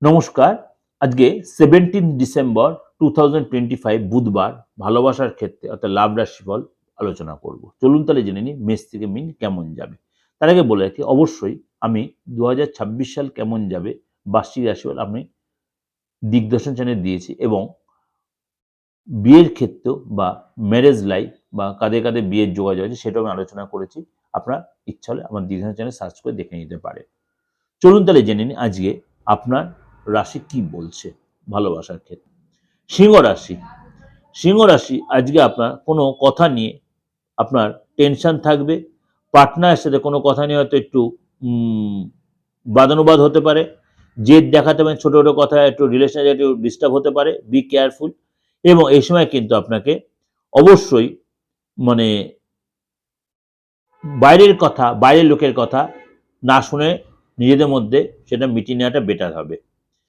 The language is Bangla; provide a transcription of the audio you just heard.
নমস্কার। আজকে 17 ডিসেম্বর 2025 বুধবার ভালোবাসার ক্ষেত্রে অর্থাৎ লাভ রাশিফল আলোচনা করব। চলুন তাহলে জেনে নিই মেষ থেকে মিন কেমন যাবে। তার আগে বলে রাখি অবশ্যই আমি 2026 সাল কেমন যাবে বার্ষিক রাশিফল আমি দিগদর্শন চ্যানেলে দিয়েছি এবং বিয়ের ক্ষেত্রেও বা ম্যারেজ লাইফ বা কাদের কাদের বিয়ের যোগাযোগ আছে সেটাও আমি আলোচনা করেছি। আপনার ইচ্ছা হলে আমার দিগদর্শন চ্যানেল সার্চ করে দেখে নিতে পারেন। চলুন তাহলে জেনে নিই আজকে আপনার রাশি কি বলছে ভালোবাসার ক্ষেত্রে। সিংহ রাশি। সিংহ রাশি আজকে আপনার কোনো কথা নিয়ে আপনার টেনশন থাকবে। পার্টনারের সাথে কোনো কথা নিয়ে হয়তো একটু বাদানুবাদ হতে পারে। জেদ দেখাতে পারেন, ছোট ছোট কথা একটু রিলেশনে একটু ডিস্টার্ব হতে পারে। Be careful. এবং এই সময় কিন্তু আপনাকে অবশ্যই মানে বাইরের লোকের কথা না শুনে নিজেদের মধ্যে সেটা মিটিয়ে নেওয়াটা বেটার হবে।